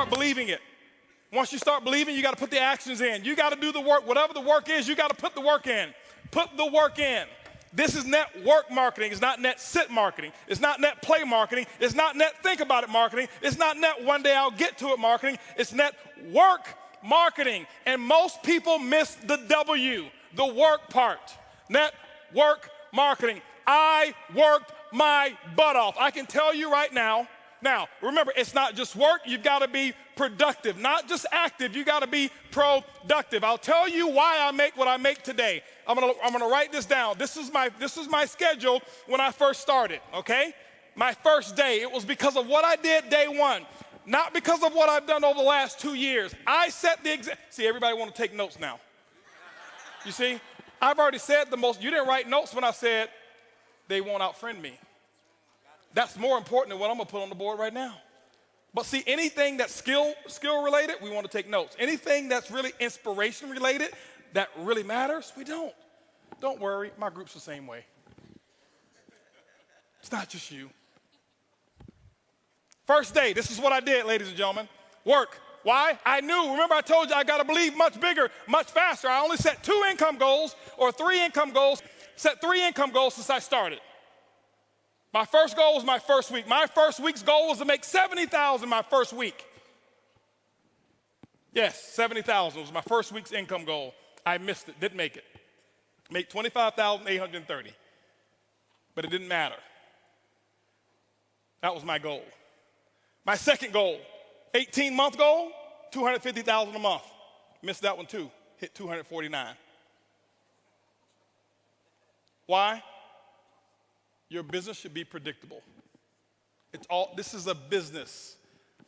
start believing it. Once you start believing, you got to put the actions in. You got to do the work. Whatever the work is, you got to put the work in. Put the work in. This is network marketing. It's not net sit marketing. It's not net play marketing. It's not net think about it marketing. It's not net one day I'll get to it marketing. It's net work marketing. And most people miss the W, the work part. Network marketing. I worked my butt off. I can tell you right now. Now, remember, it's not just work. You've got to be productive, not just active. You got to be productive. I'll tell you why I make what I make today. I'm gonna write this down. This is my schedule when I first started, okay? My first day, it was because of what I did day one, not because of what I've done over the last 2 years. I set the example. See, everybody want to take notes now. You see, I've already said the most. You didn't write notes when I said they won't outfriend me. That's more important than what I'm gonna put on the board right now. But see, anything that's skill related, we want to take notes. Anything that's really inspiration related, that really matters, we don't. Don't worry, my group's the same way. It's not just you. First day, this is what I did, ladies and gentlemen. Work. Why? I knew. Remember I told you I got to believe much bigger, much faster. I only set 2 income goals or 3 income goals. Set 3 income goals since I started. My first goal was my first week. My first week's goal was to make $70,000 my first week. Yes, $70,000 was my first week's income goal. I missed it, didn't make it. Made $25,830, but it didn't matter. That was my goal. My second goal, 18-month goal, $250,000 a month. Missed that one too, hit $249. Why? Your business should be predictable. This is a business.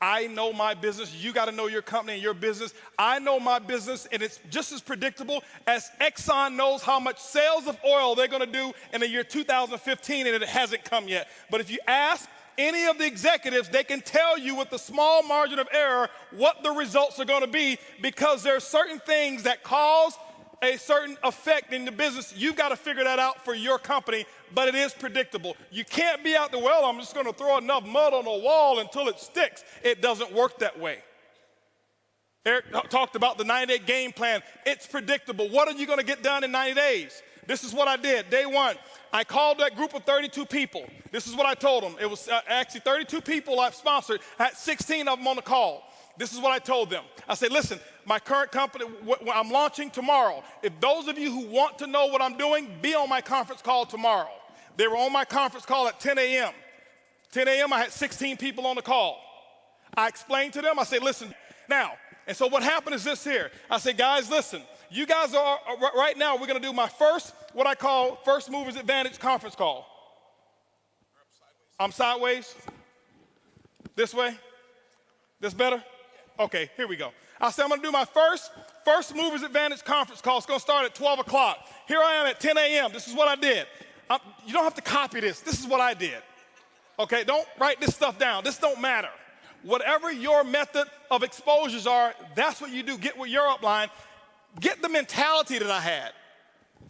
I know my business. You got to know your company and your business. I know my business, and it's just as predictable as Exxon knows how much sales of oil they're going to do in the year 2015, and it hasn't come yet. But if you ask any of the executives, they can tell you with a small margin of error what the results are going to be, because there are certain things that cause a certain effect in the business. You've got to figure that out for your company, but it is predictable. You can't be out there, well, I'm just going to throw enough mud on the wall until it sticks. It doesn't work that way. Eric talked about the 90-day game plan. It's predictable. What are you going to get done in 90 days? This is what I did. Day one, I called that group of 32 people. This is what I told them. It was actually 32 people I've sponsored. I had 16 of them on the call. This is what I told them. I said, listen, my current company, I'm launching tomorrow. If those of you who want to know what I'm doing, be on my conference call tomorrow. They were on my conference call at 10 a.m. 10 a.m., I had 16 people on the call. I explained to them, I said, listen, now, and so what happened is this here. I said, guys, listen, you guys are, right now, we're going to do my first, what I call First Movers Advantage conference call. I'm sideways? This way? This better? Okay, here we go. I said, I'm going to do my First Movers Advantage conference call. It's going to start at 12 o'clock. Here I am at 10 a.m. This is what I did. You don't have to copy this. This is what I did. Okay, don't write this stuff down. This don't matter. Whatever your method of exposures are, that's what you do. Get with your upline. Get the mentality that I had.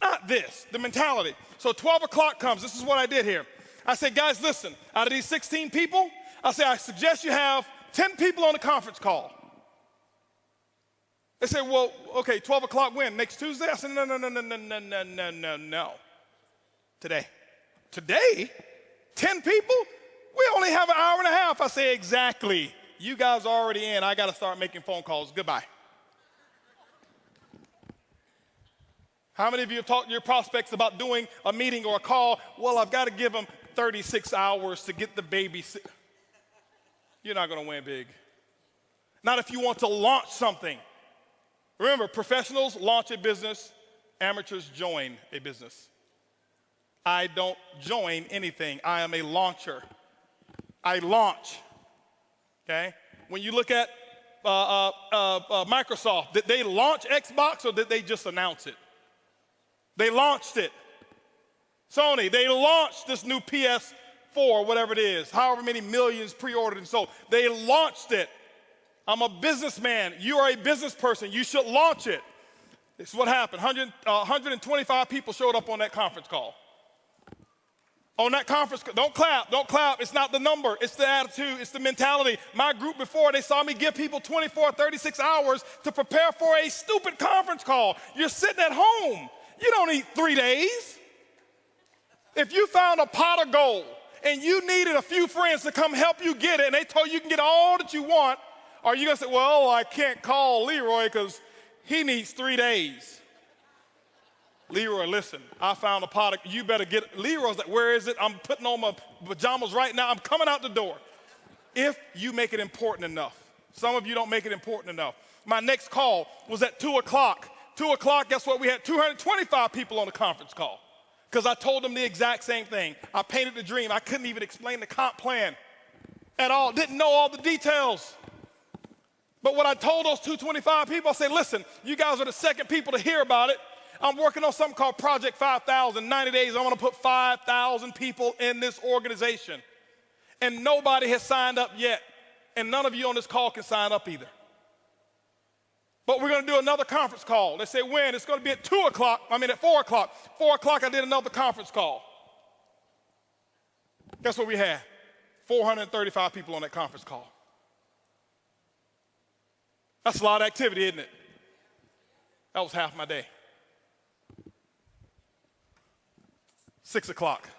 Not this, the mentality. So 12 o'clock comes. This is what I did here. I said, guys, listen, out of these 16 people, I said, I suggest you have 10 people on the conference call. They said, well, okay, 12 o'clock when? Next Tuesday? I said, no. Today. Today? 10 people? We only have an hour and a half. I say, exactly. You guys are already in. I got to start making phone calls. Goodbye. How many of you have talked to your prospects about doing a meeting or a call? Well, I've got to give them 36 hours to get the baby. You're not going to win big. Not if you want to launch something. Remember, professionals launch a business, amateurs join a business. I don't join anything. I am a launcher. I launch, okay? When you look at Microsoft, did they launch Xbox or did they just announce it? They launched it. Sony, they launched this new PS4, whatever it is, however many millions pre-ordered and sold. They launched it. I'm a businessman. You are a business person. You should launch it. This is what happened. 125 people showed up on that conference call. On that conference, don't clap, don't clap. It's not the number, it's the attitude, it's the mentality. My group before, they saw me give people 24, 36 hours to prepare for a stupid conference call. You're sitting at home. You don't need 3 days. If you found a pot of gold and you needed a few friends to come help you get it and they told you can get all that you want, are you gonna say, well, I can't call Leroy because he needs 3 days? Leroy, listen, I found a pot. You better get it. Leroy's like, where is it? I'm putting on my pajamas right now. I'm coming out the door. If you make it important enough. Some of you don't make it important enough. My next call was at 2 o'clock. 2 o'clock, guess what? We had 225 people on the conference call because I told them the exact same thing. I painted the dream. I couldn't even explain the comp plan at all. Didn't know all the details. But what I told those 225 people, I said, listen, you guys are the second people to hear about it. I'm working on something called Project 5,000. 90 days, I want to put 5,000 people in this organization. And nobody has signed up yet. And none of you on this call can sign up either. But we're going to do another conference call. They say when? It's going to be at 4 o'clock. 4 o'clock, I did another conference call. Guess what we had? 435 people on that conference call. That's a lot of activity, isn't it? That was half my day. 6 o'clock.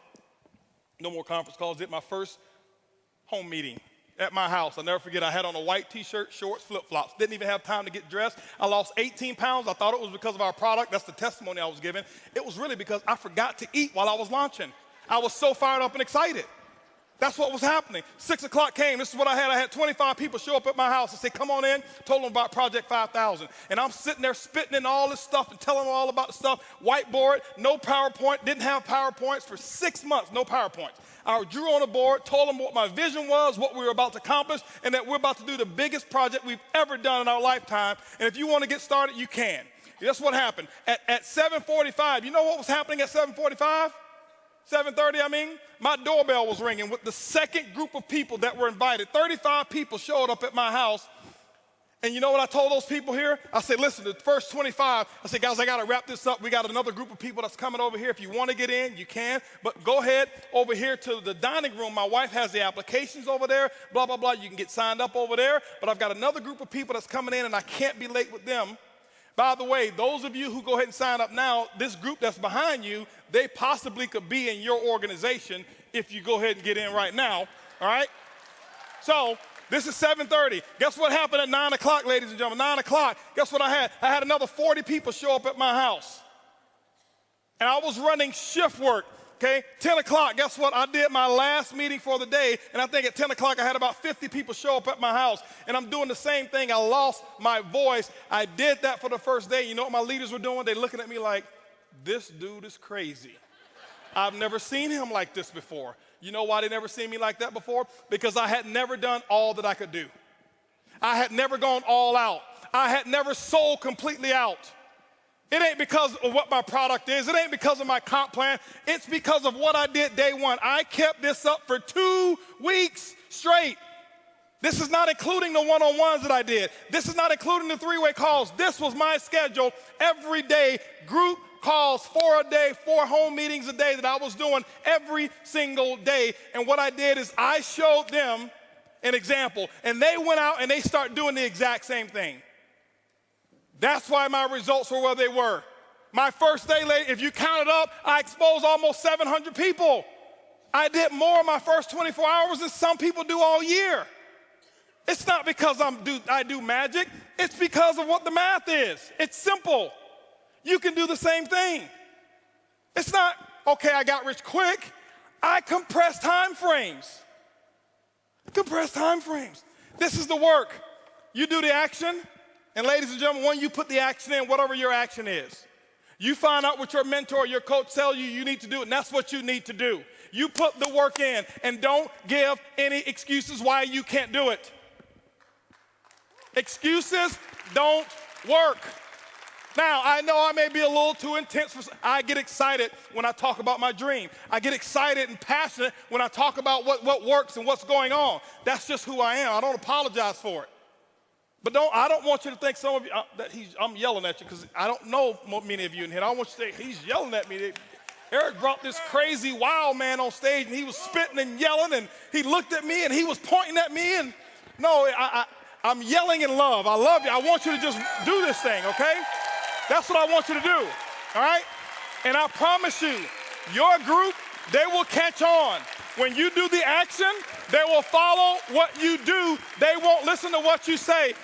No more conference calls. Did my first home meeting at my house. I'll never forget, I had on a white t-shirt, shorts, flip-flops. Didn't even have time to get dressed. I lost 18 pounds. I thought it was because of our product. That's the testimony I was giving. It was really because I forgot to eat while I was launching. I was so fired up and excited. That's what was happening. 6 o'clock came. This is what I had. I had 25 people show up at my house and say, come on in. Told them about Project 5,000. And I'm sitting there spitting in all this stuff and telling them all about the stuff. Whiteboard, no PowerPoint. Didn't have PowerPoints for 6 months, no PowerPoints. I drew on a board, told them what my vision was, what we were about to accomplish, and that we're about to do the biggest project we've ever done in our lifetime. And if you want to get started, you can. That's what happened. At 7:45, you know what was happening at 7:45? 7:30, my doorbell was ringing with the second group of people that were invited. 35 people showed up at my house. And you know what I told those people here? I said, listen, the first 25, I said, guys, I got to wrap this up. We got another group of people that's coming over here. If you want to get in, you can. But go ahead over here to the dining room. My wife has the applications over there, blah, blah, blah. You can get signed up over there. But I've got another group of people that's coming in, and I can't be late with them. By the way, those of you who go ahead and sign up now, this group that's behind you, they possibly could be in your organization if you go ahead and get in right now, all right? So this is 7:30. Guess what happened at 9 o'clock, ladies and gentlemen? 9 o'clock, guess what I had? I had another 40 people show up at my house. And I was running shift work. Okay, 10 o'clock, guess what? I did my last meeting for the day, and I think at 10 o'clock I had about 50 people show up at my house, and I'm doing the same thing. I lost my voice. I did that for the first day. You know what my leaders were doing? They're looking at me like, this dude is crazy. I've never seen him like this before. You know why they never seen me like that before? Because I had never done all that I could do. I had never gone all out. I had never sold completely out. It ain't because of what my product is. It ain't because of my comp plan. It's because of what I did day one. I kept this up for 2 weeks straight. This is not including the one-on-ones that I did. This is not including the three-way calls. This was my schedule every day, group calls, 4 a day, 4 home meetings a day that I was doing every single day. And what I did is I showed them an example, and they went out and they started doing the exact same thing. That's why my results were where they were. My first day, if you count it up, I exposed almost 700 people. I did more in my first 24 hours than some people do all year. It's not because I do magic. It's because of what the math is. It's simple. You can do the same thing. It's not, okay, I got rich quick. I compress time frames. Compress time frames. This is the work. You do the action. And ladies and gentlemen, when you put the action in, whatever your action is, you find out what your mentor, your coach tell you need to do, and that's what you need to do. You put the work in, and don't give any excuses why you can't do it. Excuses don't work. Now, I know I may be a little too intense. I get excited when I talk about my dream. I get excited and passionate when I talk about what works and what's going on. That's just who I am. I don't apologize for it. But I don't want you to think some of you, I'm yelling at you because I don't know many of you in here. I don't want you to think he's yelling at me. Eric brought this crazy wild man on stage, and he was spitting and yelling, and he looked at me, and he was pointing at me, and no, I'm yelling in love. I love you. I want you to just do this thing, okay? That's what I want you to do, all right? And I promise you, your group, they will catch on. When you do the action, they will follow what you do. They won't listen to what you say.